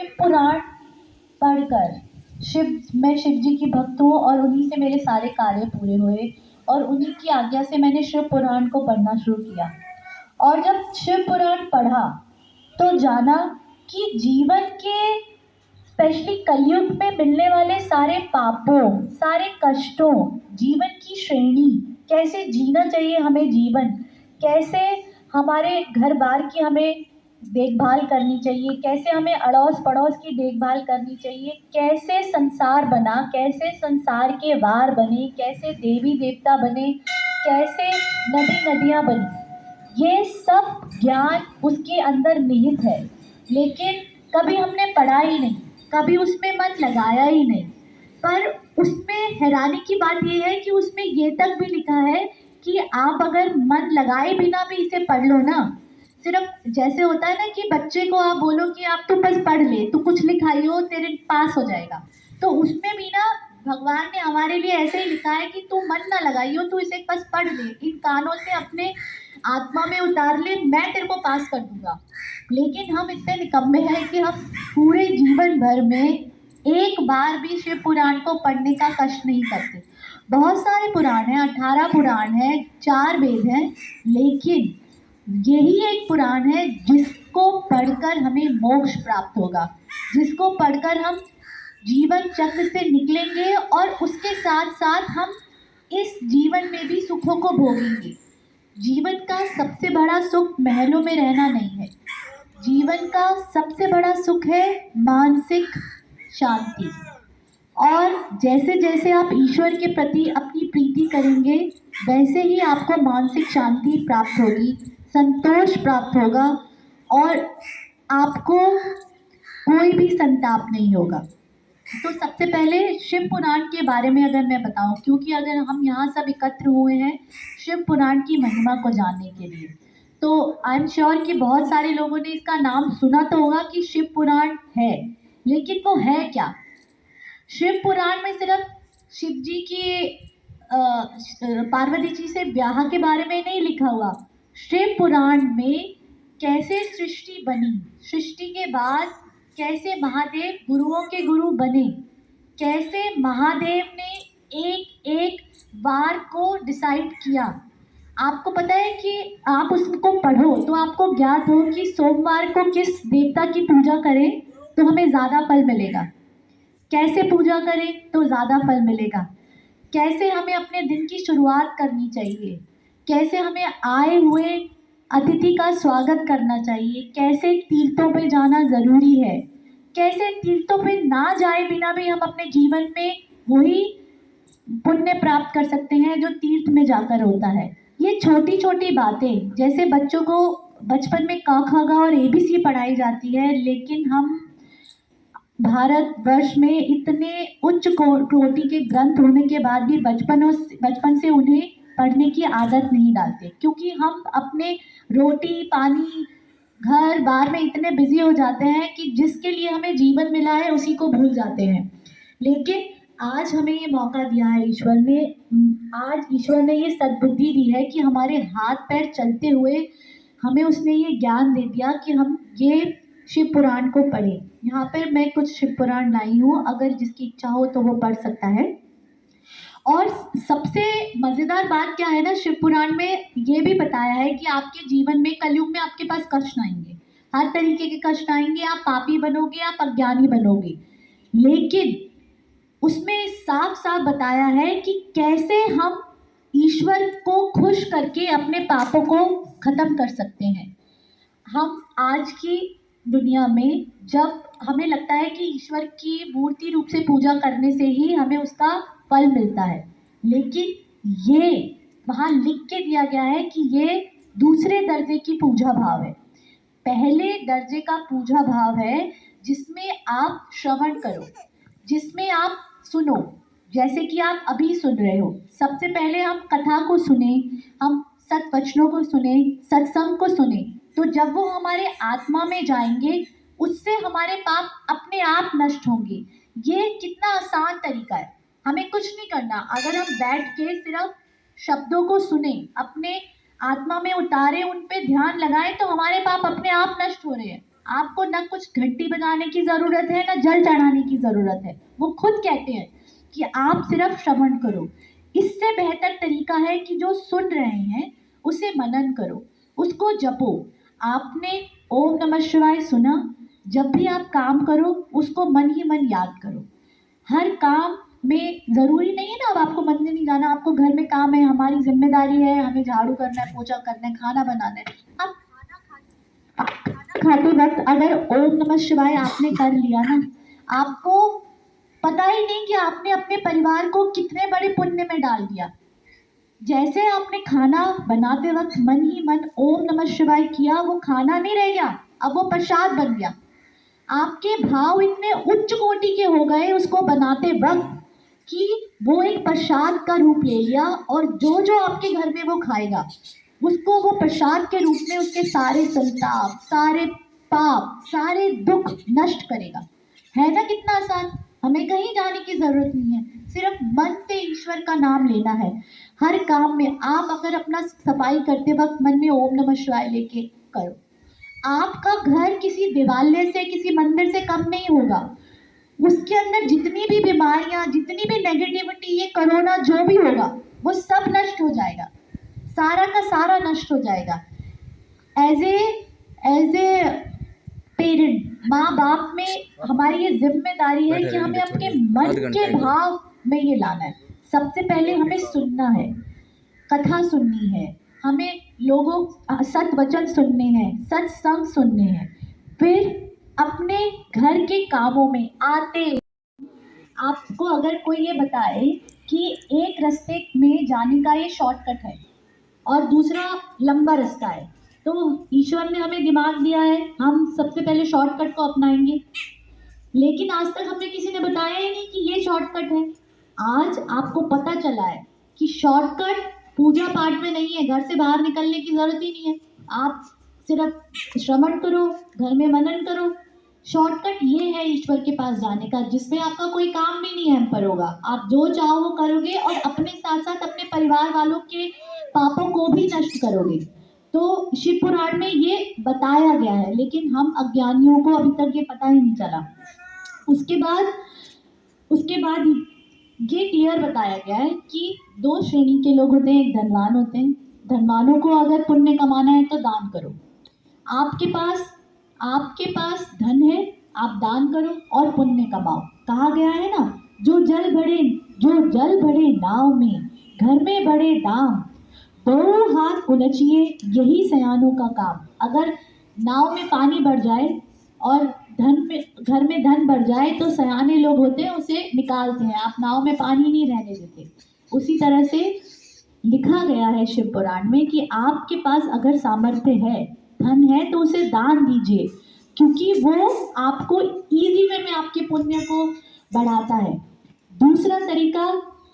शिव पुराण पढ़कर मैं शिव जी की भक्त हूँ और उन्हीं से मेरे सारे कार्य पूरे हुए और उन्हीं की आज्ञा से मैंने शिव पुराण को पढ़ना शुरू किया। और जब शिव पुराण पढ़ा तो जाना कि जीवन के स्पेशली कलयुग में मिलने वाले सारे पापों, सारे कष्टों, जीवन की श्रेणी, कैसे जीना चाहिए हमें जीवन, कैसे हमारे घर बार की हमें देखभाल करनी चाहिए, कैसे हमें अड़ोस पड़ोस की देखभाल करनी चाहिए, कैसे संसार बना, कैसे संसार के वार बने, कैसे देवी देवता बने, कैसे नदी नदियाँ बनी, ये सब ज्ञान उसके अंदर निहित है। लेकिन कभी हमने पढ़ा ही नहीं, कभी उसमें मन लगाया ही नहीं। पर उसमें हैरानी की बात यह है कि उसमें ये तक भी लिखा है कि आप अगर मन लगाए बिना भी इसे पढ़ लो ना, सिर्फ जैसे होता है ना कि बच्चे को आप बोलो कि आप तो बस पढ़ ले, तू कुछ लिखाई हो तेरे पास हो जाएगा, तो उसमें भी ना भगवान ने हमारे लिए ऐसे ही लिखा है कि तू मन ना लगाई हो, तू इसे बस पढ़ ले, इन कानों से अपने आत्मा में उतार ले, मैं तेरे को पास कर दूंगा। लेकिन हम इतने निकम्मे हैं कि हम पूरे जीवन भर में एक बार भी शिव पुराण को पढ़ने का कष्ट नहीं करते। बहुत सारे पुराण हैं, 18 पुराण हैं, 4 वेद हैं, लेकिन यही एक पुराण है जिसको पढ़कर हमें मोक्ष प्राप्त होगा, जिसको पढ़कर हम जीवन चक्र से निकलेंगे और उसके साथ साथ हम इस जीवन में भी सुखों को भोगेंगे। जीवन का सबसे बड़ा सुख महलों में रहना नहीं है, जीवन का सबसे बड़ा सुख है मानसिक शांति। और जैसे जैसे आप ईश्वर के प्रति अपनी प्रीति करेंगे वैसे ही आपको मानसिक शांति प्राप्त होगी, संतोष प्राप्त होगा और आपको कोई भी संताप नहीं होगा। तो सबसे पहले शिव पुराण के बारे में अगर मैं बताऊं, क्योंकि अगर हम यहाँ सब एकत्र हुए हैं शिव पुराण की महिमा को जानने के लिए, तो आई एम श्योर कि बहुत सारे लोगों ने इसका नाम सुना तो होगा कि शिव पुराण है, लेकिन वो है क्या? शिव पुराण में सिर्फ शिव जी की पार्वती जी से ब्याह के बारे में नहीं लिखा हुआ। शिव पुराण में कैसे सृष्टि बनी, सृष्टि के बाद कैसे महादेव गुरुओं के गुरु बने, कैसे महादेव ने एक एक वार को डिसाइड किया। आपको पता है कि आप उसको पढ़ो तो आपको ज्ञात हो कि सोमवार को किस देवता की पूजा करें तो हमें ज़्यादा फल मिलेगा, कैसे पूजा करें तो ज़्यादा फल मिलेगा, कैसे हमें अपने दिन की शुरुआत करनी चाहिए, कैसे हमें आए हुए अतिथि का स्वागत करना चाहिए, कैसे तीर्थों पे जाना ज़रूरी है, कैसे तीर्थों पे ना जाए बिना भी हम अपने जीवन में वही पुण्य प्राप्त कर सकते हैं जो तीर्थ में जाकर होता है। ये छोटी छोटी बातें, जैसे बच्चों को बचपन में क ख ग और ABC पढ़ाई जाती है, लेकिन हम भारतवर्ष में इतने उच्च कोटि के ग्रंथ होने के बाद भी बचपन से उन्हें पढ़ने की आदत नहीं डालते, क्योंकि हम अपने रोटी पानी घर बार में इतने बिजी हो जाते हैं कि जिसके लिए हमें जीवन मिला है उसी को भूल जाते हैं। लेकिन आज हमें ये मौका दिया है ईश्वर ने, आज ईश्वर ने ये सद्बुद्धि दी है कि हमारे हाथ पैर चलते हुए हमें उसने ये ज्ञान दे दिया कि हम ये शिव पुराण को पढ़ें। यहाँ पर मैं कुछ शिव पुराण लाई हूँ, अगर जिसकी इच्छा हो तो वो पढ़ सकता है। और सबसे मज़ेदार बात क्या है ना, शिव पुराण में ये भी बताया है कि आपके जीवन में कलयुग में आपके पास कष्ट आएंगे, हर तरीके के कष्ट आएंगे, आप पापी बनोगे, आप अज्ञानी बनोगे, लेकिन उसमें साफ साफ बताया है कि कैसे हम ईश्वर को खुश करके अपने पापों को खत्म कर सकते हैं। हम आज की दुनिया में जब हमें लगता है कि ईश्वर की मूर्ति रूप से पूजा करने से ही हमें उसका फल मिलता है, लेकिन ये वहाँ लिख के दिया गया है कि ये दूसरे दर्जे की पूजा भाव है। पहले दर्जे का पूजा भाव है जिसमें आप श्रवण करो, जिसमें आप सुनो, जैसे कि आप अभी सुन रहे हो। सबसे पहले हम कथा को सुने, हम सत्वचनों को सुने, सत्संग को सुने, तो जब वो हमारे आत्मा में जाएंगे उससे हमारे पाप अपने आप नष्ट होंगे। ये कितना आसान तरीका है, हमें कुछ नहीं करना, अगर हम बैठ के सिर्फ शब्दों को सुने, अपने आत्मा में उतारे, उन पे ध्यान लगाएं तो हमारे पाप अपने आप नष्ट हो रहे हैं। आपको ना कुछ घंटी बजाने की ज़रूरत है, ना जल चढ़ाने की ज़रूरत है। वो खुद कहते हैं कि आप सिर्फ श्रवण करो। इससे बेहतर तरीका है कि जो सुन रहे हैं उसे मनन करो, उसको जपो। आपने ओम नमः शिवाय सुना, जब भी आप काम करो उसको मन ही मन याद करो। हर काम में ज़रूरी नहीं है ना अब आपको मंदिर नहीं जाना, आपको घर में काम है, हमारी ज़िम्मेदारी है, हमें झाड़ू करना है, पोछा करना है, खाना बनाना है। आप खाते वक्त अगर ओम नमः शिवाय आपने कर लिया ना, आपको पता ही नहीं कि आपने अपने परिवार को कितने बड़े पुण्य में डाल दिया। जैसे आपने खाना बनाते वक्त मन ही मन ओम नमः शिवाय किया, वो खाना नहीं रह गया, अब वो प्रसाद बन गया। आपके भाव इतने उच्च कोटि के हो गए उसको बनाते वक्त कि वो एक प्रसाद का रूप ले लिया, और जो जो आपके घर में वो खाएगा उसको वो प्रसाद के रूप में उसके सारे संताप, सारे पाप, सारे दुख नष्ट करेगा। है ना कितना आसान। हमें कहीं जाने की जरूरत नहीं है, सिर्फ मन से ईश्वर का नाम लेना है। हर काम में आप अगर अपना सफाई करते वक्त मन में ओम नमः शिवाय लेके करो, आपका घर किसी दिवालय से, किसी मंदिर से कम नहीं होगा। उसके अंदर जितनी भी बीमारियां, जितनी भी नेगेटिविटी, ये कोरोना जो भी होगा वो सब नष्ट हो जाएगा, सारा का सारा नष्ट हो जाएगा। एज ए पेरेंट, माँ बाप में हमारी ये जिम्मेदारी है कि हमें अपने मन के भाव में ये लाना है। सबसे पहले हमें सुनना है, कथा सुननी है, हमें लोगों सत वचन सुनने हैं, सत्संग सुनने हैं। फिर अपने घर के कामों में आते, आपको अगर कोई ये बताए कि एक रास्ते में जाने का ये शॉर्टकट है और दूसरा लंबा रास्ता है, तो ईश्वर ने हमें दिमाग दिया है, हम सबसे पहले शॉर्टकट को अपनाएंगे। लेकिन आज तक हमें किसी ने बताया ही नहीं कि ये शॉर्टकट है। आज आपको पता चला है कि शॉर्टकट पूजा पाठ में नहीं है, घर से बाहर निकलने की जरूरत ही नहीं है, आप सिर्फ श्रवण करो, घर में मनन करो। शॉर्टकट ये है ईश्वर के पास जाने का, जिसमें आपका कोई काम भी नहीं हैम्पर होगा, आप जो चाहो वो करोगे और अपने साथ साथ अपने परिवार वालों के पापों को भी नष्ट करोगे। तो शिव पुराण में ये बताया गया है, लेकिन हम अज्ञानियों को अभी तक ये पता ही नहीं चला। उसके बाद ये क्लियर बताया गया है कि दो श्रेणी के लोग होते हैं, एक धनवान होते हैं। धनवानों को अगर पुण्य कमाना है तो दान करो। आपके पास धन है, आप दान करो और पुण्य कमाओ। कहा गया है ना, जो जल भरे नाव में, घर में बड़े दाम, दो हाथ उलझिए यही सयानों का काम। अगर नाव में पानी बढ़ जाए और घर में धन बढ़ जाए तो सयाने लोग होते हैं उसे निकालते हैं, आप नाव में पानी नहीं रहने देते। उसी तरह से लिखा गया है शिव पुराण में कि आपके पास अगर सामर्थ्य है, धन है, तो उसे दान दीजिए, क्योंकि वो आपको इजी वे में आपके पुण्य को बढ़ाता है। दूसरा तरीका,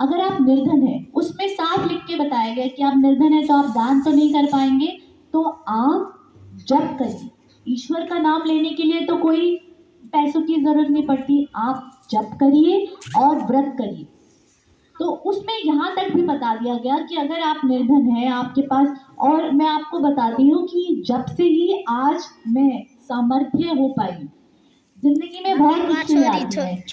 अगर आप निर्धन है, उसमें साफ लिख के बताया गया कि आप निर्धन है तो आप दान तो नहीं कर पाएंगे, तो आप जप करिए। ईश्वर का नाम लेने के लिए तो कोई पैसों की जरूरत नहीं पड़ती, आप जप करिए और व्रत करिए। तो उसमें यहाँ तक भी बता दिया गया कि अगर आप निर्धन है आपके पास, और मैं आपको बताती हूँ कि जब से ही आज मैं सामर्थ्य हो पाई, जिंदगी में बहुत मुश्किलें आती हैं।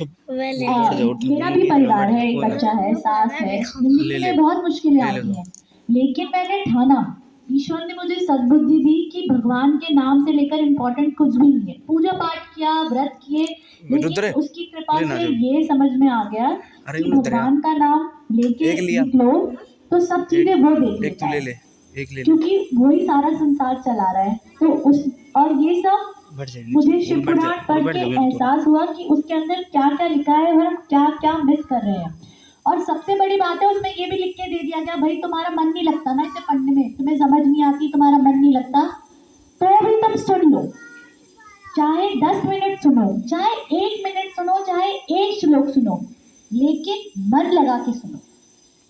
मेरा भी परिवार है, एक बच्चा है, सास है, जिंदगी में बहुत मुश्किलें आती हैं, लेकिन मैंने ठाना, ईश्वर ने मुझे सद्बुद्धि दी कि भगवान के नाम से लेकर इम्पोर्टेंट कुछ भी नहीं है। पूजा पाठ किया, व्रत किए, लेकिन उसकी कृपा से ये समझ में आ गया कि भगवान का नाम लेके निकलो तो सब चीजें वो देख लेता है, क्योंकि वही सारा संसार चला रहा है। तो उस और ये सब मुझे शिव पुराण पढ़ के एहसास हुआ कि उसके अंदर क्या क्या लिखा है और हम क्या क्या मिस कर रहे हैं। और सबसे बड़ी बात है, उसमें ये भी लिख के दे दिया गया, भाई तुम्हारा मन नहीं लगता ना इसे पढ़ने में, तुम्हें समझ नहीं आती, तुम्हारा मन नहीं लगता, तो भी तुम सुन लो, चाहे 10 मिनट सुनो, चाहे 1 मिनट सुनो, चाहे एक श्लोक सुनो, लेकिन मन लगा के सुनो।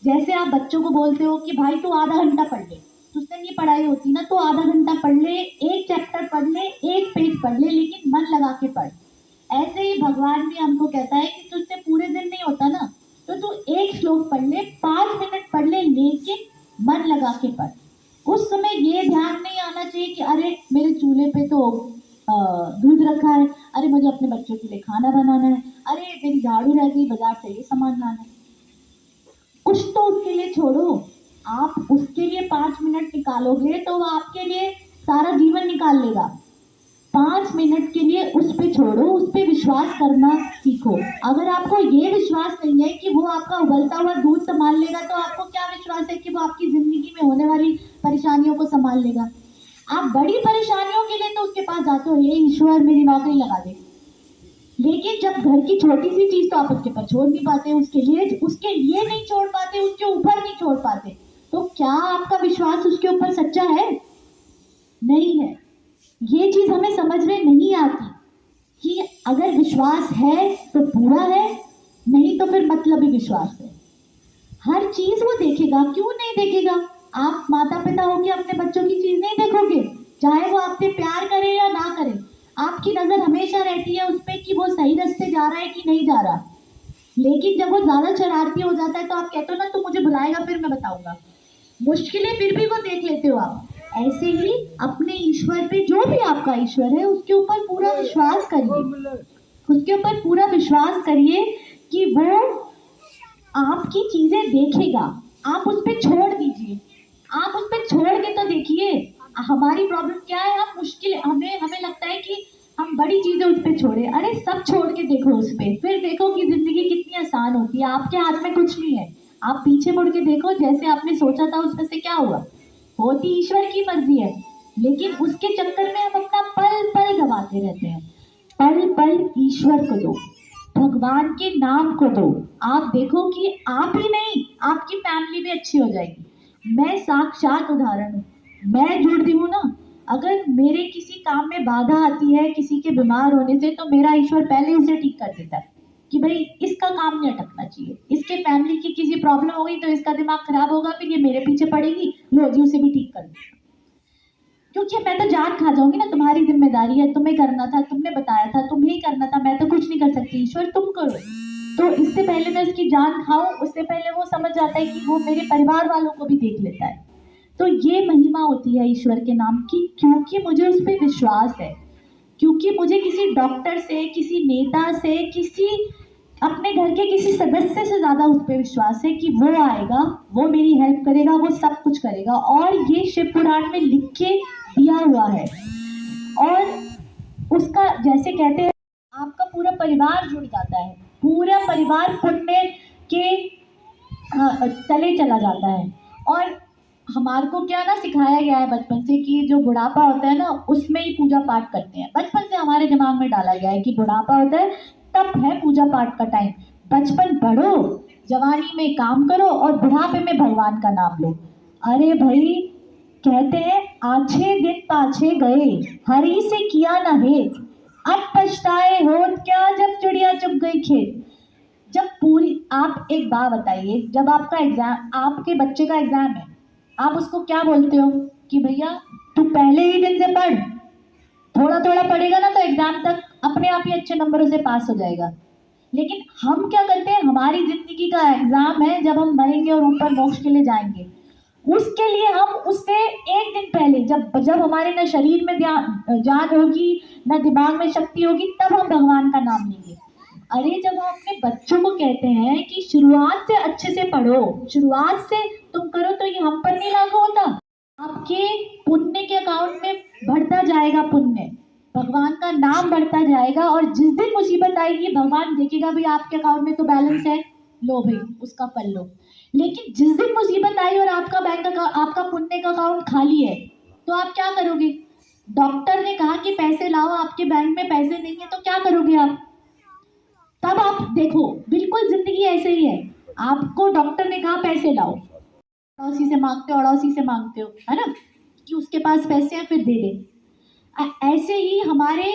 जैसे आप बच्चों को बोलते हो कि भाई तू आधा घंटा पढ़ ले, तुझसे नहीं पढ़ाई होती ना, तो आधा घंटा पढ़ ले, एक चैप्टर पढ़ ले, एक पेज पढ़ ले, लेकिन मन लगा के पढ़। ऐसे ही भगवान भी हमको कहता है कि तुझसे पूरे दिन नहीं होता ना, तो तू एक श्लोक पढ़ ले, 5 मिनट पढ़ ले, लेकिन मन लगा के पढ़। उस समय ये ध्यान नहीं आना चाहिए कि अरे मेरे चूल्हे पे तो दूध रखा है, अरे मुझे अपने बच्चों के लिए खाना बनाना है, अरे मेरी झाड़ू रह गई, बाजार से ये सामान लाना है। कुछ तो उसके लिए छोड़ो। आप उसके लिए 5 मिनट निकालोगे तो वो आपके लिए सारा जीवन निकाल लेगा। 5 मिनट के लिए उस पे छोड़ो, उस पे विश्वास करना सीखो। अगर आपको ये विश्वास नहीं है कि वो आपका उबलता हुआ दूध संभाल लेगा, तो आपको क्या विश्वास है कि वो आपकी जिंदगी में होने वाली परेशानियों को संभाल लेगा। आप बड़ी परेशानियों के लिए तो उसके पास जाते हो, हे ईश्वर मेरी नौकरी लगा दे, लेकिन जब घर की छोटी सी चीज तो आप उसके पर छोड़ नहीं पाते, उसके लिए नहीं छोड़ पाते, उसके ऊपर नहीं छोड़ पाते, तो क्या आपका विश्वास उसके ऊपर सच्चा है? नहीं है। ये चीज हमें समझ में नहीं आती कि अगर विश्वास है तो पूरा है, नहीं तो फिर मतलबी विश्वास है। हर चीज वो देखेगा, क्यों नहीं देखेगा? आप माता पिता होके अपने बच्चों की चीज नहीं देखोगे, चाहे वो आपसे प्यार करे या ना करे। आपकी नजर हमेशा रहती है उस पर कि वो सही रास्ते जा रहा है कि नहीं जा रहा। लेकिन जब वो ज्यादा शरारती हो जाता है तो आप कहते हो ना, तू मुझे बुलाएगा फिर मैं बताऊंगा। मुश्किलें फिर भी वो देख लेते हो आप। ऐसे ही अपने ईश्वर पे, जो भी आपका ईश्वर है उसके ऊपर पूरा विश्वास करिए, उसके ऊपर पूरा विश्वास करिए कि वो आपकी चीजें देखेगा। आप उस पर छोड़ दीजिए, आप उस पर छोड़ के तो देखिए। हमारी प्रॉब्लम क्या है, हम मुश्किल हमें हमें लगता है कि हम बड़ी चीजें उस पर छोड़े, अरे सब छोड़ के देखो उस पर, फिर देखो कि जिंदगी कितनी आसान होती है। आपके हाथ में कुछ नहीं है, आप पीछे मुड़ के देखो, जैसे आपने सोचा था उसमें से क्या हुआ। होती ईश्वर की मर्जी है, लेकिन उसके चक्कर में हम अपना पल पल गवाते रहते हैं। पल पल ईश्वर को दो, भगवान के नाम को दो। आप देखो कि आप ही नहीं, आपकी फैमिली भी अच्छी हो जाएगी। मैं साक्षात उदाहरण हूँ, मैं जुड़ती हूँ ना। अगर मेरे किसी काम में बाधा आती है किसी के बीमार होने से, तो मेरा ईश्वर पहले उसे ठीक कर देता है कि भाई इसका काम नहीं अटकना चाहिए, इसके फैमिली की किसी प्रॉब्लम हो गई तो इसका दिमाग खराब होगा, फिर ये मेरे पीछे पड़ेगी, लो जी उसे भी ठीक कर दो। क्योंकि मैं तो जान खा जाऊंगी ना, तुम्हारी जिम्मेदारी है, तुम्हें करना था, तुमने बताया था, तुम्हें ही करना था, मैं तो कुछ नहीं कर सकती, ईश्वर तुम करो। तो इससे पहले मैं उसकी जान खाऊं, उससे पहले वो समझ जाता है कि वो मेरे परिवार वालों को भी देख लेता है। तो ये महिमा होती है ईश्वर के नाम की, क्योंकि मुझे उस पर विश्वास है, क्योंकि मुझे किसी डॉक्टर से, किसी नेता से, किसी अपने घर के किसी सदस्य से ज्यादा उस पर विश्वास है कि वो आएगा, वो मेरी हेल्प करेगा, वो सब कुछ करेगा। और ये शिव पुराण में लिख के दिया हुआ है। और उसका जैसे कहते हैं, आपका पूरा परिवार जुड़ जाता है, पूरा परिवार पुण्य के तले चला जाता है। और हमारे को क्या ना सिखाया गया है बचपन से कि जो बुढ़ापा होता है ना उसमें ही पूजा पाठ करते हैं। बचपन से हमारे दिमाग में डाला गया है कि बुढ़ापा होता है तब है पूजा पाठ का टाइम। बचपन पढ़ो, जवानी में काम करो और बुढ़ापे में भगवान का नाम लो। अरे भाई, कहते हैं आछे दिन पाछे गए, हरी से किया ना हेत, अब पछताए होत क्या जब चिड़िया चुग गई खेत। जब पूरी, आप एक बात बताइए, जब आपका एग्जाम, आपके बच्चे का एग्जाम है, आप उसको क्या बोलते हो कि भैया तू पहले ही दिन से पढ़, थोड़ा थोड़ा पढ़ेगा ना तो एग्जाम तक अपने आप ही अच्छे नंबरों से पास हो जाएगा। लेकिन हम क्या करते हैं, हमारी जिंदगी का एग्जाम है जब हम मरेंगे और ऊपर मोक्ष के लिए जाएंगे, उसके लिए हम उससे एक दिन पहले, जब जब हमारे ना शरीर में जान होगी, ना दिमाग में शक्ति होगी, तब हम भगवान का नाम लेंगे। अरे जब हम अपने बच्चों को कहते हैं कि शुरुआत से अच्छे से पढ़ो, शुरुआत से तुम करो, तो ये हम पर नहीं लागू होता? आपके पुण्य के अकाउंट में बढ़ता जाएगा पुण्य, भगवान का नाम बढ़ता जाएगा, और जिस दिन मुसीबत आएगी भगवान देखेगा भाई आपके अकाउंट में तो बैलेंस है, लो भाई उसका फल लो। लेकिन जिस दिन मुसीबत आई और आपका आपका पुण्य का अकाउंट खाली है, तो आप क्या करोगे? डॉक्टर ने कहा कि पैसे लाओ, आपके बैंक में पैसे नहीं है, तो क्या करोगे आप? तब आप देखो, बिल्कुल जिंदगी ऐसे ही है। आपको डॉक्टर ने कहा पैसे लाओ, अड़ोसी से मांगते हो, अड़ोसी से मांगते हो, है ना, कि उसके पास पैसे हैं फिर दे दे। ऐसे ही हमारे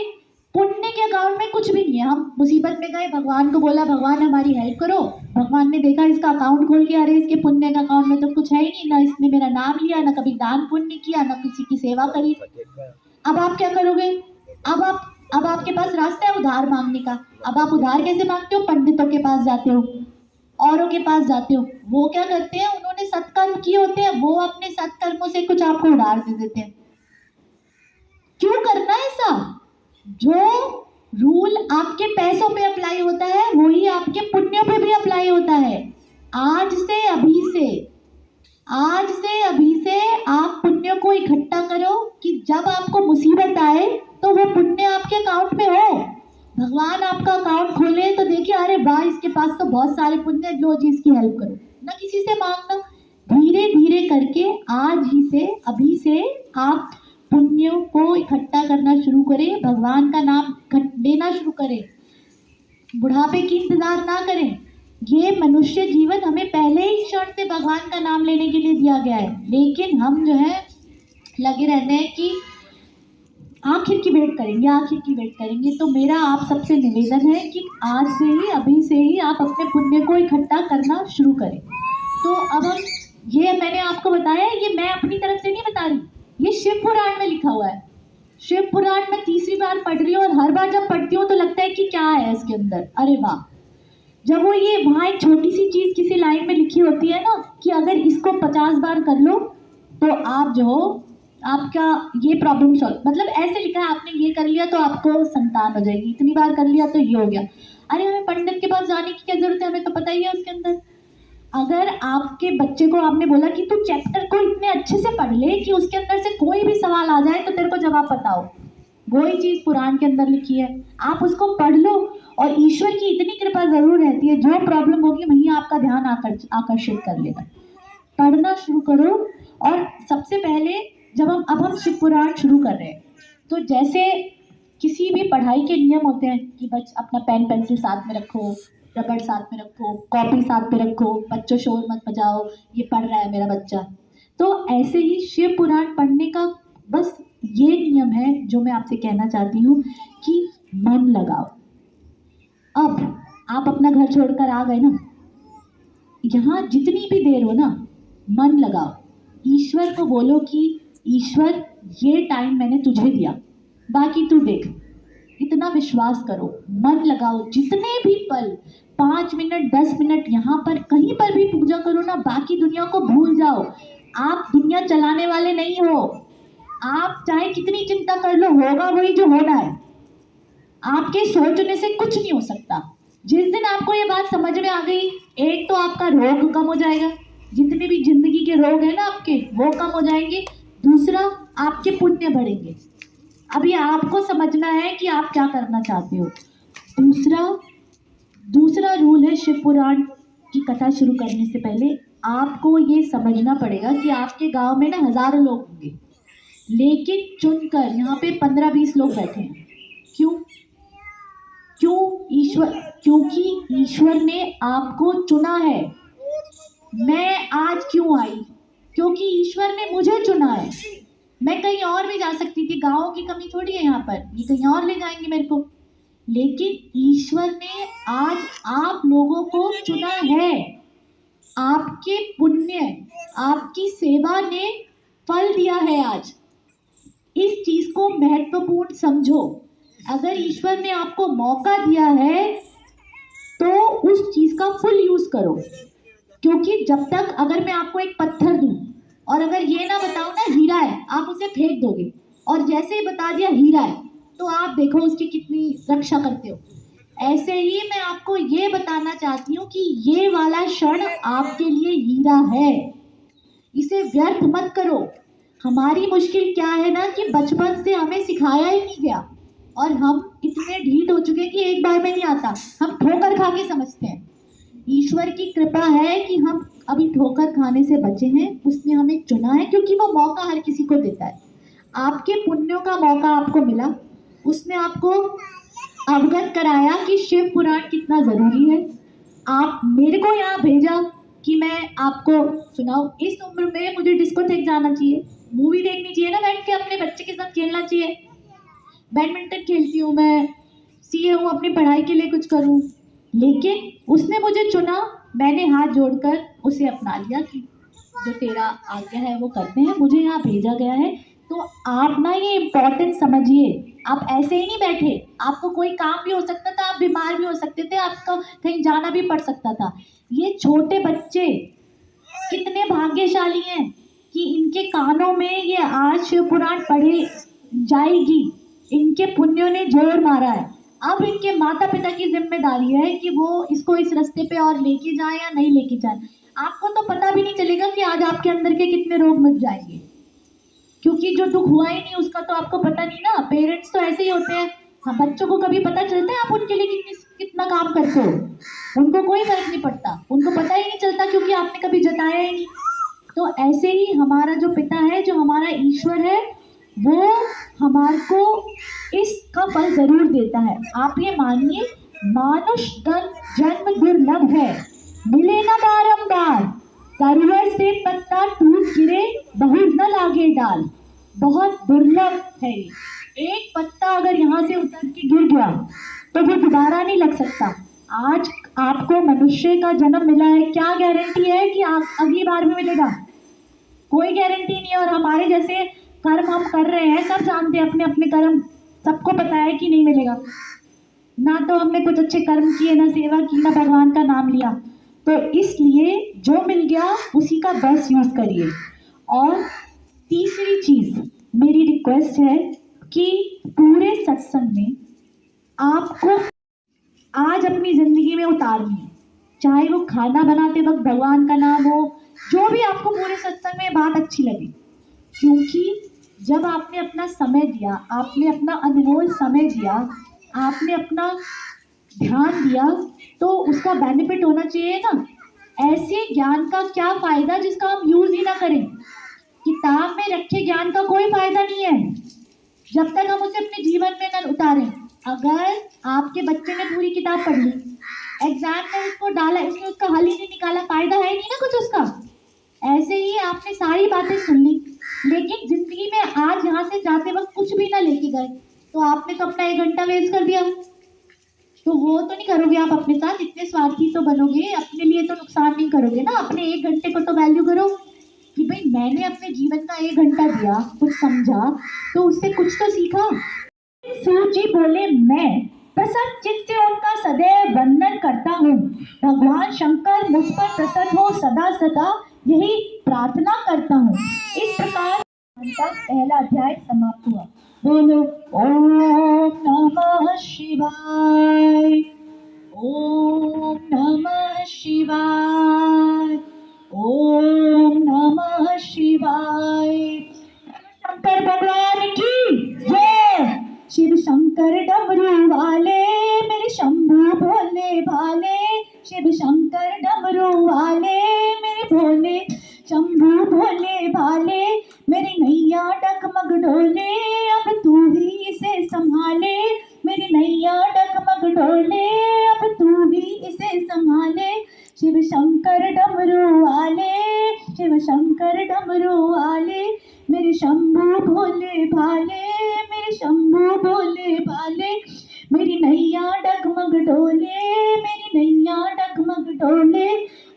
पुण्य के अकाउंट में कुछ भी नहीं है। हम मुसीबत में गए, भगवान को बोला भगवान हमारी हेल्प करो, भगवान ने देखा इसका अकाउंट खोल के, अरे इसके पुण्य का अकाउंट में तो कुछ है ही नहीं, ना इसने मेरा नाम लिया, ना कभी दान पुण्य किया, ना किसी की सेवा करी। अब आप क्या करोगे? अब आपके पास रास्ता है उधार मांगने का। अब आप उधार कैसे मांगते हो? पंडितों के पास जाते हो, औरों के पास जाते हो। वो क्या करते हैं, उन्होंने सत्कर्म किए होते हैं, वो अपने सत्कर्मों से कुछ आपको उधार दे देते हैं। क्यों करना है ऐसा? जो रूल आपके पैसों पे अप्लाई होता है वही आपके पुण्यों पे भी अप्लाई होता है। आज से अभी से आज से अभी से आप पुण्य को इकट्ठा करो कि जब आपको मुसीबत आए तो वो पुण्य आपके अकाउंट में हो। भगवान आपका अकाउंट खोले तो देखिए अरे वाह इसके पास तो बहुत सारे पुण्य है, लो जी इसकी हेल्प करो, ना किसी से मांगना। धीरे धीरे करके आज ही से अभी से आप पुण्यों को इकट्ठा करना शुरू करें, भगवान का नाम लेना शुरू करें, बुढ़ापे की इंतजार ना करें। ये मनुष्य जीवन हमें पहले ही क्षण से भगवान का नाम लेने के लिए दिया गया है, लेकिन हम जो है लगे रहते हैं कि आखिर की वेट करेंगे, आखिर की वेट करेंगे। तो मेरा आप सबसे निवेदन है कि आज से ही अभी से ही आप अपने पुण्य को इकट्ठा करना शुरू करें। तो अब हम ये मैंने आपको बताया, ये मैं अपनी तरफ से नहीं बता रही, ये शिव पुराण में लिखा हुआ है। शिव पुराण में तीसरी बार पढ़ रही हूँ और हर बार जब पढ़ती हूँ तो लगता है कि क्या है इसके अंदर, अरे वाह। जब वो ये वहाँ एक छोटी सी चीज किसी लाइन में लिखी होती है ना कि अगर इसको 50 बार कर लो तो आप जो हो आपका ये प्रॉब्लम सॉल्व, मतलब ऐसे लिखा है आपने ये कर लिया तो आपको संतान हो जाएगी, इतनी बार कर लिया तो ये हो गया। अरे हमें पंडित के पास जाने की क्या जरूरत है, हमें तो पता ही है उसके अंदर। अगर आपके बच्चे को आपने बोला कि तू चैप्टर को इतने अच्छे से पढ़ ले कि उसके अंदर से कोई भी सवाल आ जाए तो तेरे को जवाब पता हो, वही चीज पुराण के अंदर लिखी है, आप उसको पढ़ लो और ईश्वर की इतनी कृपा जरूर रहती है, जो प्रॉब्लम होगी वहीं आपका ध्यान आकर्षित कर लेगा। पढ़ना शुरू करो। और सबसे पहले जब हम शिव पुराण शुरू कर रहे हैं तो जैसे किसी भी पढ़ाई के नियम होते हैं कि बस अपना पेन पेंसिल साथ में रखो, रबड़ साथ में रखो, कॉपी साथ में रखो, बच्चों शोर मत मचाओ, ये पढ़ रहा है मेरा बच्चा। तो ऐसे ही शिव पुराण पढ़ने का बस ये नियम है जो मैं आपसे कहना चाहती हूँ कि मन लगाओ। अब आप अपना घर छोड़कर आ गए ना, यहाँ जितनी भी देर हो ना मन लगाओ, ईश्वर को बोलो कि ईश्वर ये टाइम मैंने तुझे दिया, बाकी तू देख। इतना विश्वास करो, मन लगाओ, जितने भी पल 5 मिनट 10 मिनट यहाँ पर कहीं पर भी पूजा करो ना, बाकी दुनिया को भूल जाओ। आप दुनिया चलाने वाले नहीं हो, आप चाहे कितनी चिंता कर लो होगा वही जो होना है, आपके सोचने से कुछ नहीं हो सकता। जिस दिन आपको ये बात समझ में आ गई, एक तो आपका रोग कम हो जाएगा, जितने भी जिंदगी के रोग है ना आपके वो कम हो जाएंगे, दूसरा आपके पुण्य बढ़ेंगे। अभी आपको समझना है कि आप क्या करना चाहते हो। दूसरा रूल है शिव पुराण की कथा शुरू करने से पहले आपको ये समझना पड़ेगा कि आपके गांव में ना हजारों लोग होंगे, लेकिन चुनकर यहाँ पे 15-20 लोग बैठे हैं। क्यों? क्योंकि ईश्वर ने आपको चुना है। मैं आज क्यों आई? क्योंकि ईश्वर ने मुझे चुना है। मैं कहीं और भी जा सकती थी, गाँव की कमी थोड़ी है यहाँ पर, ये कहीं और ले जाएंगे मेरे को, लेकिन ईश्वर ने आज आप लोगों को चुना है। आपके पुण्य, आपकी सेवा ने फल दिया है आज। इस चीज को महत्वपूर्ण समझो। अगर ईश्वर ने आपको मौका दिया है तो उस चीज का फुल यूज करो, क्योंकि जब तक अगर मैं आपको एक पत्थर दूं और अगर ये ना बताऊं ना हीरा है, आप उसे फेंक दोगे, और जैसे ही बता दिया हीरा है तो आप देखो उसकी कितनी रक्षा करते हो। ऐसे ही मैं आपको ये बताना चाहती हूँ कि ये वाला क्षण आपके लिए हीरा है, इसे व्यर्थ मत करो। हमारी मुश्किल क्या है ना कि बचपन से हमें सिखाया ही नहीं गया और हम इतने ढीठ हो चुके कि एक बार में नहीं आता, हम ठोकर खा के समझते हैं। ईश्वर की कृपा है कि हम अभी ठोकर खाने से बचे हैं, उसने हमें चुना है क्योंकि वो मौका हर किसी को देता है। आपके पुण्यों का मौका आपको मिला, उसने आपको अवगत कराया कि शिव पुराण कितना जरूरी है। आप मेरे को यहाँ भेजा कि मैं आपको सुनाऊं। इस उम्र में मुझे डिस्कोथेक जाना चाहिए, मूवी देखनी चाहिए ना बैठ के, अपने बच्चे के साथ खेलना चाहिए, बैडमिंटन खेलती हूँ मैं, सीए हूँ, अपनी पढ़ाई के लिए कुछ करूँ, लेकिन उसने मुझे चुना, मैंने हाथ जोड़कर उसे अपना लिया कि जो तेरा आज्ञा है वो करते हैं, मुझे यहाँ भेजा गया है। तो आप ना ये इम्पोर्टेंस समझिए, आप ऐसे ही नहीं बैठे, आपको कोई काम भी हो सकता था, आप बीमार भी हो सकते थे, आपको कहीं जाना भी पड़ सकता था। ये छोटे बच्चे कितने भाग्यशाली हैं कि इनके कानों में ये आज शिव पुराण पढ़े जाएगी, इनके पुण्यों ने जोर मारा है। अब इनके माता पिता की जिम्मेदारी है कि वो इसको इस रास्ते पे और लेके जाए या नहीं लेके जाए। आपको तो पता भी नहीं चलेगा कि आज आपके अंदर के कितने रोग मिट जाएंगे, क्योंकि जो दुख हुआ ही नहीं उसका तो आपको पता नहीं ना। पेरेंट्स तो ऐसे ही होते हैं। हाँ, बच्चों को कभी पता चलता है आप उनके लिए कितना काम करते हो? उनको कोई फर्क नहीं पड़ता, उनको पता ही नहीं चलता, क्योंकि आपने कभी जताया ही नहीं। तो ऐसे ही हमारा जो पिता है, जो हमारा ईश्वर है, वो हमारे को इसका फल जरूर देता है। आप ये मानिए, मानुष तन जन्म दुर्लभ है, मिले न बारंबार, तरुआ से पत्ता टूट गिरे, बहु न लागे डाल। बहुत दुर्लभ है। एक पत्ता अगर यहाँ से उतर के गिर गया तो वो दोबारा नहीं लग सकता। आज आपको मनुष्य का जन्म मिला है, क्या गारंटी है कि आप अगली बार भी मिलेगा? कोई गारंटी नहीं है। और हमारे जैसे कर्म हम कर रहे हैं, सब जानते हैं अपने अपने कर्म, सबको पता है कि नहीं मिलेगा। ना तो हमने कुछ अच्छे कर्म किए, ना सेवा की, ना भगवान का नाम लिया। तो इसलिए जो मिल गया उसी का बेस्ट यूज करिए। और तीसरी चीज मेरी रिक्वेस्ट है कि पूरे सत्संग में आपको आज अपनी जिंदगी में उतारनी है, चाहे वो खाना बनाते वक्त भगवान का नाम हो, जो भी आपको पूरे सत्संग में बात अच्छी लगे। क्योंकि जब आपने अपना समय दिया, आपने अपना अनमोल समय दिया, आपने अपना ध्यान दिया, तो उसका बेनिफिट होना चाहिए ना। ऐसे ज्ञान का क्या फायदा जिसका हम यूज ही ना करें? किताब में रखे ज्ञान का कोई फायदा नहीं है जब तक हम उसे अपने जीवन में न उतारें। अगर आपके बच्चे ने पूरी किताब पढ़ ली, एग्जाम में उसको डाला, उसने उसका हल ही नहीं निकाला, फायदा है नहीं ना कुछ उसका। ऐसे ही आपने सारी बातें सुन ली, लेकिन जिंदगी में आज यहाँ से जाते वक्त कुछ भी ना लेके गए, तो आपने तो अपना 1 घंटा वेस्ट कर दिया। तो वो तो नहीं करोगे आप अपने साथ, इतने स्वार्थी तो बनोगे, अपने लिए तो नुकसान नहीं करोगे ना। अपने 1 घंटे को तो वैल्यू करो कि भाई मैंने अपने जीवन का 1 घंटा दिया, कुछ समझा, तो उससे कुछ तो सीखा। सूत जी बोले, मैं प्रसन्न चित्त से उनका सदैव वंदन करता हूँ। भगवान शंकर मुझ पर प्रसन्न हो सदा सदा, यही प्रार्थना करता हूँ। इस प्रकार का पहला अध्याय समाप्त हुआ। बोलो ओम नमः शिवाय, ओम नमः शिवाय, ओम नमः शिवाय। शंकर भगवान की जय। शिव शंकर डमरू वाले, मेरे शंभू भोले भाले। शिव शंकर डमरू वाले, मेरे भोले शंभू भोले भाले। मेरी नैया डगमग डोले, अब तू ही इसे संभाले। मेरी नैया डगमग डोले, अब तू ही इसे संभाले। शिव शंकर डमरू वाले, शिव शंकर डमरू वाले। मेरे शंभू भोले भाले, मेरे शंभू भोले भाले। मेरी नैया डगमग डोले, मेरी नैया डगमग डोले।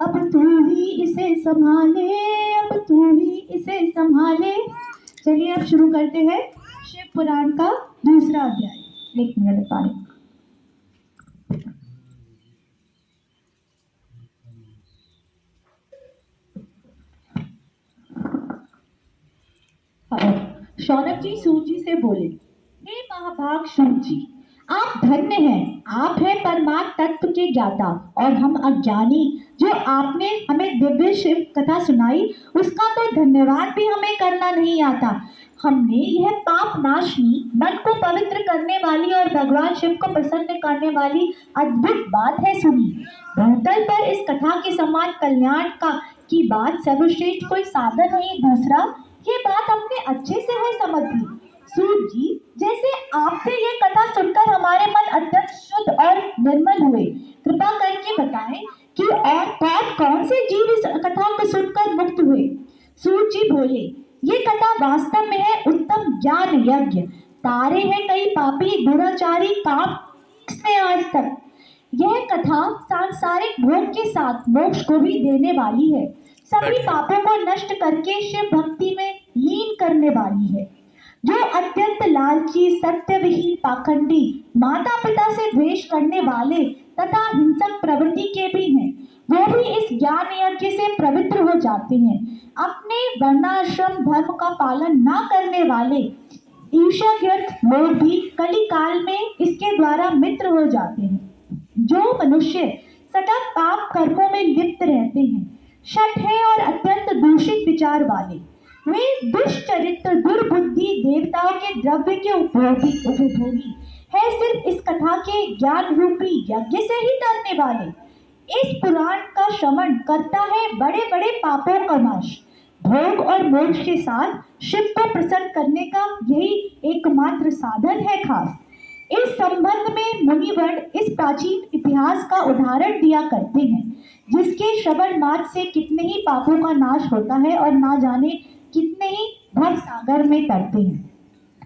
अब तू ही इसे संभाले, अब तू ही इसे संभाले। चलिए अब शुरू करते हैं शिव पुराण का दूसरा अध्याय। 1 मिनट पानी। शौनक जी सूत जी से बोले, हे महाभाग सूत जी, आप धन्य हैं। आप हैं परमात्म तत्व के ज्ञाता और हम अज्ञानी। जो आपने हमें दिव्य शिव कथा सुनाई, उसका तो धन्यवाद भी हमें करना नहीं आता। हमने यह पाप नाशनी, मन को पवित्र करने वाली और भगवान शिव को प्रसन्न करने वाली अद्भुत बात है सुनी। भूतल पर इस कथा के समान कल्याण का की बात सर्वश्रेष्ठ कोई साधन नहीं दूसरा। ये बात हमने अच्छे से है समझ ली। सूत जी, जैसे आपसे ये कथा सुनकर हमारे मन अत्यंत शुद्ध और निर्मल हुए, कृपा करके बताएं कि और कौन कौन से जीव इस कथा को सुनकर मुक्त हुए। सूत जी बोले, ये कथा वास्तव में है उत्तम ज्ञान यज्ञ। तारे हैं कई पापी दुराचारी काम इसमें आज तक। यह कथा सांसारिक भोग के साथ मोक्ष को भी देने वाली है। सभी पापों को नष्ट करके शिव भक्ति में लीन करने वाली है। जो अत्यंत लालची, सत्यविहीन, पाखंडी, माता पिता से द्वेष करने वाले तथा हिंसक प्रवृत्ति के भी हैं, वो भी इस ज्ञान यज्ञ से पवित्र हो जाते हैं। अपने वर्णाश्रम धर्म का पालन न करने वाले ईर्ष्याग्रस्त लोग भी कली काल में इसके द्वारा मित्र हो जाते हैं। जो मनुष्य सदा पाप कर्मों में लिप्त रहते हैं, शठ है और अत्यंत दूषित विचार वाले, वे दुष्चरित्र दुर्बुद्धि देवताओं के द्रव्य के उपभोगी है, सिर्फ इस कथा के ज्ञान रूपी यज्ञ से ही तरने वाले। इस पुराण का श्रवण करता है बड़े बड़े पापों का नाश। भोग और मोक्ष के साथ शिव को प्रसन्न करने का यही एकमात्र साधन है खास। इस संबंध में मुनिवर इस प्राचीन इतिहास का उदाहरण दिया करते हैं, जिसके श्रवण मात्र से कितने ही पापों का नाश होता है और ना जाने कितने ही भव सागर में तरते हैं।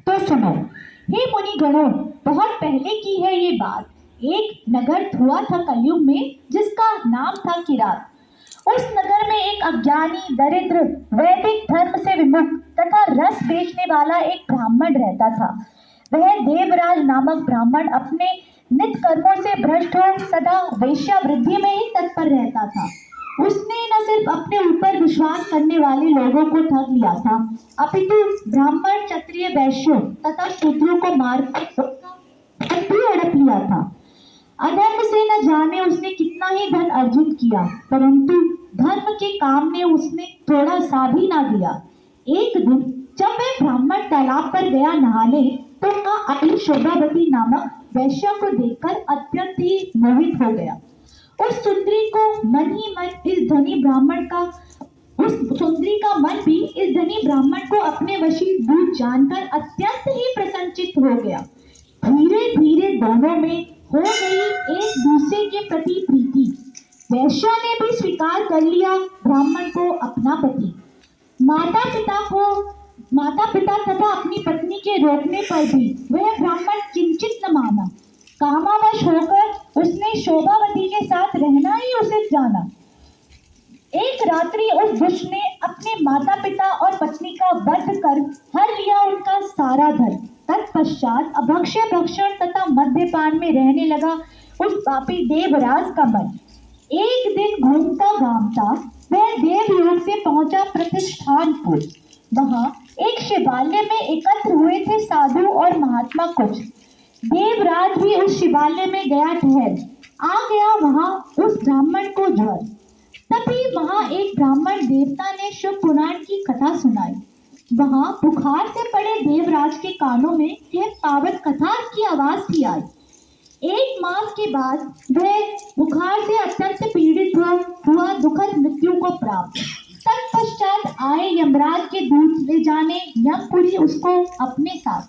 तो सुनो, हे मुनि गणों, बहुत पहले की है ये बात। एक नगर हुआ था कलयुग में, जिसका नाम था किरात। उस नगर में एक अज्ञानी, दरिद्र, वैदिक धर्म से विमुख तथा रस बेचने वाला एक ब्राह्मण रहता था। वह देवराज नामक ब्राह्मण अपने नित कर्मों से भ्रष्ट हो सदा वेश्यावृत्ति में ही तत्पर रहता था। उसने न सिर्फ अपने ऊपर विश्वास करने वाले लोगों को ठग लिया था, अपितु ब्राह्मण, क्षत्रिय, वैश्यों तथा शूद्रों को मारकर भी हड़प लिया था। अधर्म से न जाने उसने कितना ही धन अर्जित किया, परंतु धर्म के काम में उसने थोड़ा सा भी ना दिया। एक दिन जब वह ब्राह्मण तालाब पर गया नहाने, तो वहाँ आई शोभावती नामक वैश्या को देखकर अत्यंत ही मोहित हो गया। उस सुंदरी को मन ही मन इस धनी ब्राह्मण का उस सुंदरी का मन भी इस धनी ब्राह्मण को अपने वशीभूत जानकर अत्यंत ही प्रसन्नचित्त हो गया। धीरे धीरे दोनों में हो गई एक दूसरे के प्रति प्रीति। वैश्या ने भी स्वीकार कर लिया ब्राह्मण को अपना पति। माता पिता तथा अपनी पत्नी के रोकने पर भी वह ब्राह्मण किंचित न माना। कामावश होकर उसने शोभावती के साथ रहना ही उसे जाना। एक रात्रि उस दुष्ट ने अपने माता पिता और पत्नी का वध कर हर लिया उनका सारा धन। तत्पश्चात अभक्ष्य भक्षण तथा मद्यपान में रहने लगा उस पापी देवराज का मन। एक दिन घूमता घामता वह देवलोक से पहुंचा प्रतिष्ठानपुर। वहां एक शिवालय में एकत्र हुए थे साधु और महात्मा कुछ। देवराज भी उस शिवालय में गया ठहर। आ गया वहां उस ब्राह्मण को ज्वर। तभी वहां एक ब्राह्मण देवता ने शिव पुराण की कथा सुनाई। वहां बुखार से पड़े देवराज के कानों में यह पावन कथा की आवाज भी आई। एक मास के बाद वह बुखार से अत्यंत पीड़ित हुआ दुखद मृत्यु को प्राप्त। तत्पश्चात आए यमराज के दूत ले जाने यमपुरी उसको अपने साथ।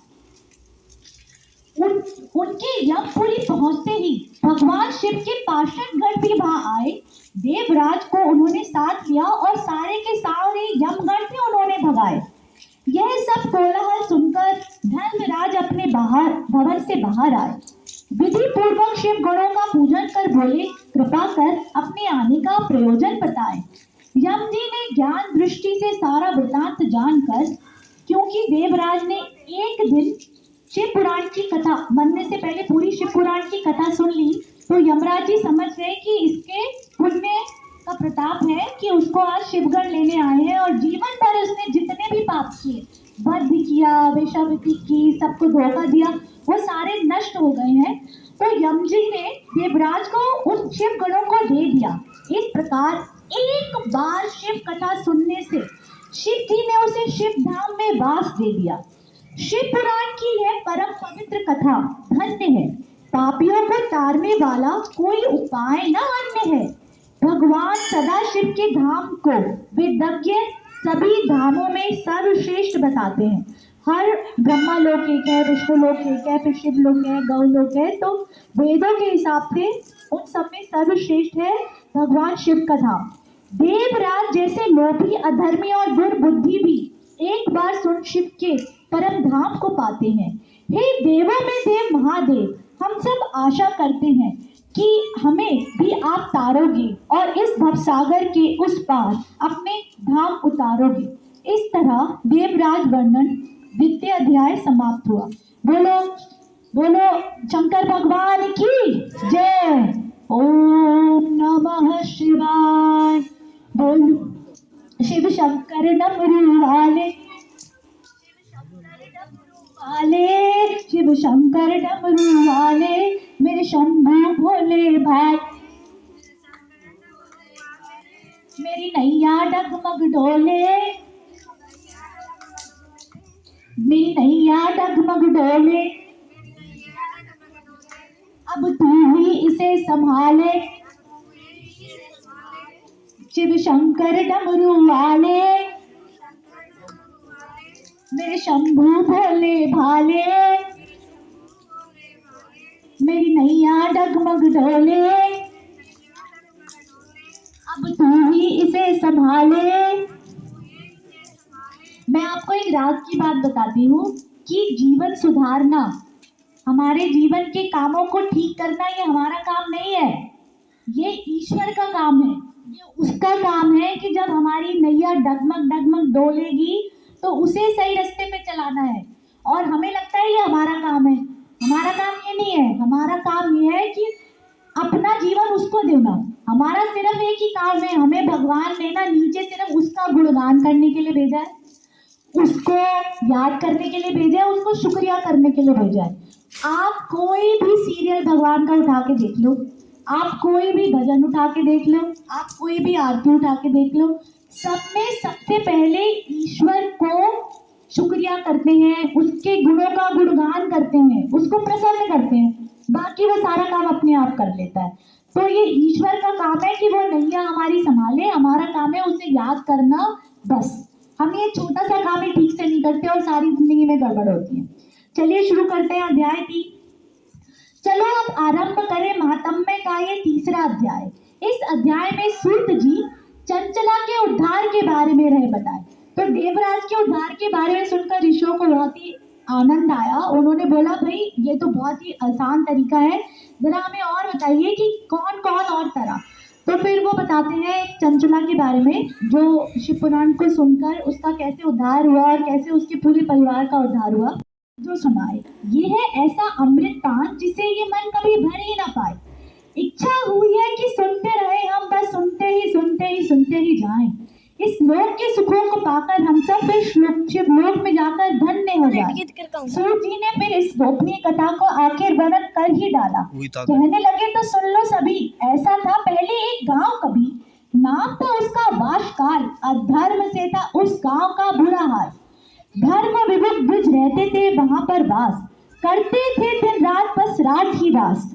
उनके यमपुरी पहुंचते ही भगवान शिव के पार्षदगण भी वहां आए। देवराज को उन्होंने साथ लिया और सारे के सारे यमगण भी उन्होंने भगाए। यह सब कोलाहल सुनकर धर्मराज अपने भवन से बाहर आए। विधि पूर्वक शिव गणों का पूजन कर बोले, कृपा कर अपने आने का प्रयोजन बताएं। यम जी ने ज्ञान दृष्टि से सारा वृतांत जानकर, क्योंकि देवराज ने एक दिन शिव पुराण की कथा बनने से पहले पूरी शिव पुराण की कथा सुन ली, तो यमराज जी समझ गए कि इसके पुण्य का प्रताप है कि उसको आज शिवगण लेने आए हैं। और जीवन भर उसने जितने भी पाप किए, वध किया, वेश्यावृत्ति की, सबको धोखा दिया, वो सारे नष्ट हो गए हैं। तो यम जी ने देवराज को उन शिव गणों को दे दिया। इस प्रकार एक बार शिव कथा सुनने से शिव जी ने उसे शिव धाम में वास दे दिया। शिव पुराण की यह परम पवित्र कथा धन्य है। पापियों को तारने वाला कोई उपाय न अन्य है। भगवान सदाशिव के धाम को वेदज्ञ सभी धामों में सर्वश्रेष्ठ बताते हैं। हर ब्रह्मा लोक एक है, विष्णु लोक एक है, फिर शिव लोक है, गौ लोक है। तो वेदों के हिसाब से उन सब में सर्वश्रेष्ठ है भगवान शिव का धाम। देवराज जैसे लोभी, अधर्मी और दुर्बुद्धि भी एक बार सुन शिव के परम धाम को पाते हैं। हे देवों में देव महादेव, हम सब आशा करते हैं कि हमें भी आप तारोगे और इस भवसागर के उस पार अपने धाम उतारोगे। इस तरह देवराज वर्णन द्वितीय अध्याय समाप्त हुआ। बोलो बोलो शंकर भगवान की जय। ओम नमः शिवाय। बोलो शिव शंकर डमरू वाले, घाट। मेरी नैया डगमग डोले, मेरी नैया डगमग डोले, अब तू ही इसे संभाले। शिव शंकर डमरू वाले, मेरे शंभू भोले भाले, मेरी नैया डगमग डोले, अब तू ही इसे संभाले। मैं आपको एक राज की बात बताती हूँ कि जीवन सुधारना, हमारे जीवन के कामों को ठीक करना, ये हमारा काम नहीं है, ये ईश्वर का काम है। ये उसका काम है कि जब हमारी नैया डगमग डगमग डोलेगी तो उसे सही रास्ते पे चलाना है। और हमें लगता है ये हमारा काम है, हमारा काम ये नहीं है। हमारा काम ये है कि अपना जीवन उसको देना। हमारा सिर्फ एक ही काम है, हमें भगवान ने ना नीचे सिर्फ उसका गुणगान करने के लिए भेजा है, उसको याद करने के लिए भेजा है, उसको शुक्रिया करने के लिए भेजा है। आप कोई भी सीरियल भगवान का उठा के देख लो, आप कोई भी भजन उठा के देख लो, आप कोई भी आरती उठा के देख लो, सब में सबसे पहले ईश्वर को शुक्रिया करते हैं, उसके गुणों का गुणगान करते हैं, उसको प्रसन्न करते हैं। बाकी वो सारा काम अपने आप कर लेता है। तो ये ईश्वर का काम है कि वो नैया हमारी संभाले, हमारा काम है उसे याद करना बस। हम ये छोटा सा काम ही ठीक से नहीं करते और सारी जिंदगी में गड़बड़ होती है। चलिए शुरू करते हैं अध्याय 3। चलो अब आरंभ करें महात्म्य का ये तीसरा अध्याय। इस अध्याय में सूत जी चंचला के उद्धार के बारे में रहे बताए। तो देवराज के उद्धार के बारे में सुनकर ऋषियों को बहुत ही आनंद आया। उन्होंने बोला भाई ये तो बहुत ही आसान तरीका है, जरा हमें और बताइए कि कौन कौन और तरह। तो फिर वो बताते हैं चंचला के बारे में, जो शिव पुराण को सुनकर उसका कैसे उद्धार हुआ और कैसे उसके पूरे परिवार का उद्धार हुआ, जो सुनाए। ये है ऐसा अमृत पान जिसे ये मन कभी भर ही ना पाए। इच्छा हुई है कि सुनते रहे हम, बस सुनते ही जाएं। इस लोक के सुखों को पाकर हम सब फिर शिव लोक में जाकर धन्य हो जाए। सूत जी ने फिर इस गोपनीय कथा को आखिर वर्णन कर ही डाला। कहने लगे तो सुन लो सभी। ऐसा था पहले एक गांव कभी, नाम था उसका वाशकाल। अधर्म से था उस गांव का बुरा हाल। धर्म विमुख द्विज रहते थे वहां पर वास, करते थे दिन रात बस राज ही रास।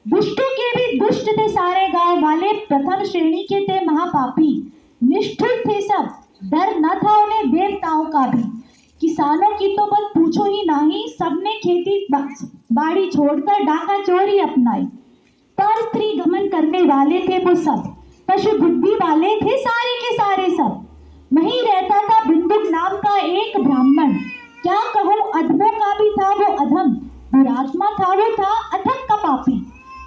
दुष्टों के भी दुष्ट थे सारे गांव वाले, प्रथम श्रेणी के थे महापापी। निष्ठुर थे सब, डर न था उन्हें देवताओं का भी। किसानों की तो बस पूछो ही नहीं, सबने खेती बाड़ी छोड़कर डाका चोरी अपनाई। पर स्त्री गमन करने वाले थे वो सब, पशु बुद्धि वाले थे सारे के सारे सब। वहीं रहता था बिंदुक नाम का एक ब्राह्मण, क्या कहूँ अधमों का भी था वो अधम। दुरात्मा था वो, था अथक का पापी।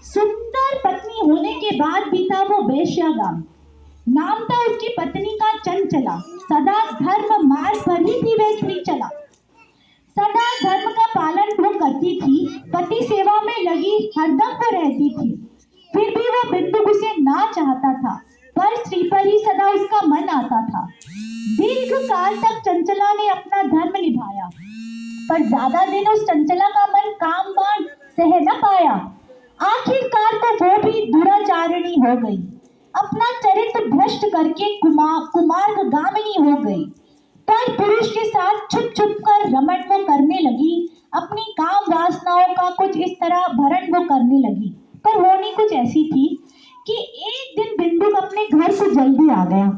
सुंदर पत्नी होने के बाद भी था वो वेश्यागामी। नाम था उसकी पत्नी का चंचला, सदा धर्म मार्ग पर ही थी वह स्त्री चला। सदा धर्म का पालन वो करती थी, पति सेवा में लगी हरदम वो रहती थी। फिर भी वो बिंदुक उसे ना चाहता था, पर स्त्री पर ही सदा उसका मन आता था। दीर्घ काल तक चंचला ने अपना धर्म निभाया, पर ज्यादा दिन उस चंचला का मन काम बाण सह न पाया। आखिरकार तो वो भी दुराचारिणी हो गई, अपना चरित्र भ्रष्ट करके कुमार्ग गामिनी हो गई। पर पुरुष के साथ छुप छुप कर रमण वो करने लगी, अपनी काम वासनाओं का कुछ इस तरह भरण वो करने लगी। पर होनी कुछ ऐसी थी कि एक दिन बिंदुक अपने घर से जल्दी आ गया,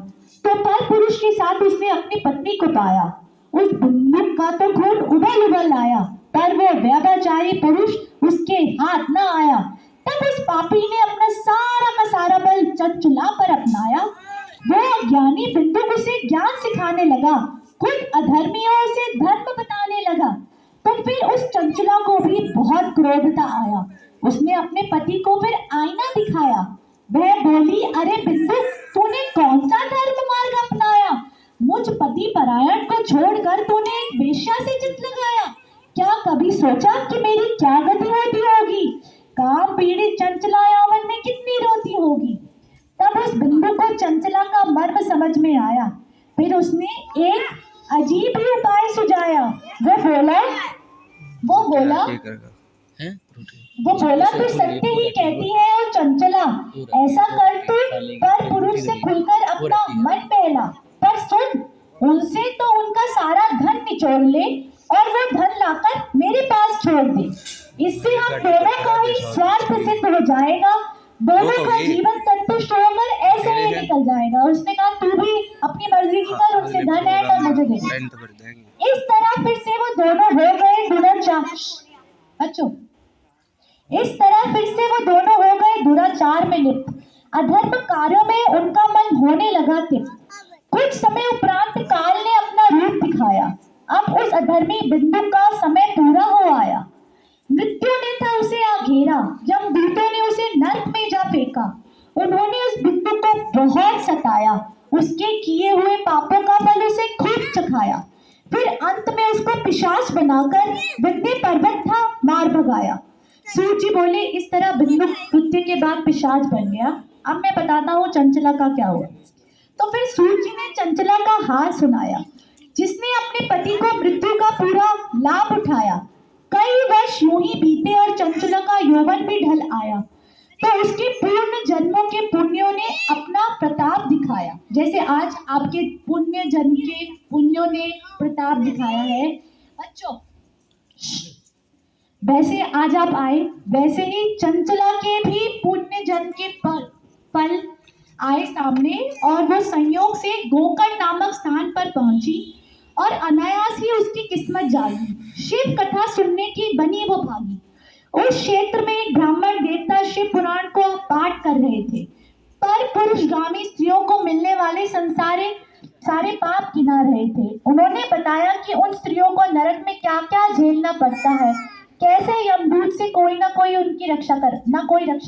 तो पर पुरुष के साथ उसने अपनी पत्नी को पाया। उस बिंदुक का तो घूंट उबल उबल आया, पर वो व्यभिचारी पुरुष उसके हाथ न आया। तब उस पापी ने अपना सारा का सारा बल चंचला पर अपनाया। वो अज्ञानी बिंदुक उसे ज्ञान सिखाने लगा, खुद अधर्मियों से धर्म बताने लगा। तो फिर उस चंचला को भी बहुत क्रोधता आया। उसने अपने पति को फिर आईना दिखाया। वह बोली, अरे बिंदुक, तूने कौन सा धर्म मार्ग अपनाया? मुझ पति परायण को छोड़कर तूने एक वेश्या से चित लगाया। क्या कभी सोचा कि मेरी क्या गति होती होगी? काम पीड़ित चंचला यावन में कितनी रोती होगी। तब उस बिंदु को चंचला का मर्म समझ में आया। फिर उसने एक अजीब ही उपाय सुझाया। वो बोला तू सत्य ही कहती है और चंचला, ऐसा कर तू पर पुरुष से खुलकर अपना मन बहला, पर सुन, उनसे तो उनका सारा धन निचोड़ ले और वो धन लाकर मेरे पास छोड़ दे। इससे हम दोनों का ही स्वार्थ सिद्ध हो जाएगा, दोनों का जीवन संतुष्ट होकर ऐसे ही निकल जाएगा। और उसने कहा तू भी अपनी मर्जी की कर, उनसे धन है तो मुझे दे। इस तरह फिर से वो दोनों हो गए दुराचार में लिप्त। अधर्म कार्यों में उनका मन होने लगा तिप्त। कुछ समय उपरांत काल ने अपना रूप दिखाया। अब उस अधर्मी बिंदु का समय पूरा हो आया। मृत्यु ने था उसे आ घेरा, यमदूतों ने उसे नर्क में जा फेंका। उन्होंने उस बिंदु को बहुत सताया, उसके किए हुए पापों का फल उसे खूब चखाया। फिर अंत में उसको पिशाच बनाकर विंध्य पर्वत था मार भगाया। सूत जी बोले इस तरह बिंदु कृत्य के बाद पिशाच बन गया। अब मैं बताता हूँ चंचला का क्या हुआ। तो फिर सूत जी ने चंचला का हाल सुनाया, जिसने अपने पति को मृत्यु का पूरा लाभ उठाया। कई वर्ष यूं ही बीते और चंचला का यौवन भी ढल आया, तो उसके पूर्ण जन्मों के पुण्यों ने अपना प्रताप दिखाया। जैसे आज आपके पुण्य जन्म के पुण्यों ने प्रताप दिखाया है बच्चों, वैसे आज आप आए, वैसे ही चंचला के भी पुण्य जन्म के पल आए सामने, और वो संयोग से गोकर्ण नामक स्थान पर पहुंची और अनायास ही उसकी किस्मत जागी। शिव कथा सुनने की बनी वो भागी। उस क्षेत्र में एक ब्राह्मण देवता शिव पुराण को पाठ कर रहे थे। पर पुरुषगामी स्त्रियों को मिलने वाले सारे पाप गिना रहे थे। उन्होंने बताया कि उन स्त्रियों को नरक में क्या क्या झेलना पड़ता है, कैसे यमदूत से कोई ना कोई उनकी रक्षा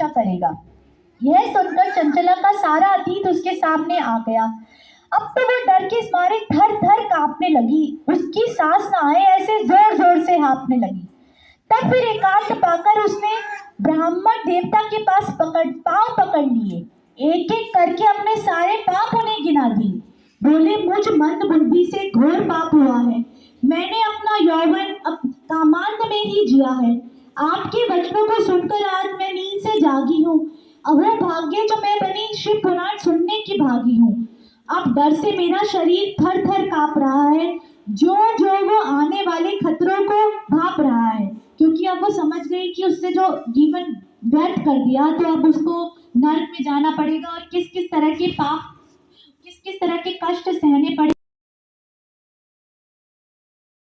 करेगा। यह सुनकर चंचला का सारा अतीत उसके सामने आ गया। अब तो वो डर के मारे थर थर कांपने लगी, उसकी सांस न आए ऐसे जोर जोर से हाँफने लगी। तब फिर एकांत पाकर उसने ब्राह्मण देवता के पास पांव पकड़ लिए, एक एक करके अपने सारे पाप उन्हें गिना दिए। बोले मुझ मंद बुद्धि से घोर पाप हुआ है, मैंने अपना यौवन कामांध में ही जिया है। आपके वचनों को सुनकर आज मैं नींद से जागी हूँ। अहो भाग्य जो मैं बनी शिव पुराण सुनने की भागी हूँ। अब डर से मेरा शरीर थर थर कांप रहा है, जो वो आने वाले खतरों को भाप रहा है, क्योंकि अब वो समझ गई कि उससे जो जीवन व्यर्थ कर दिया, तो अब उसको नरक में जाना पड़ेगा और किस किस तरह के पाप, किस किस तरह के कष्ट सहने पड़े।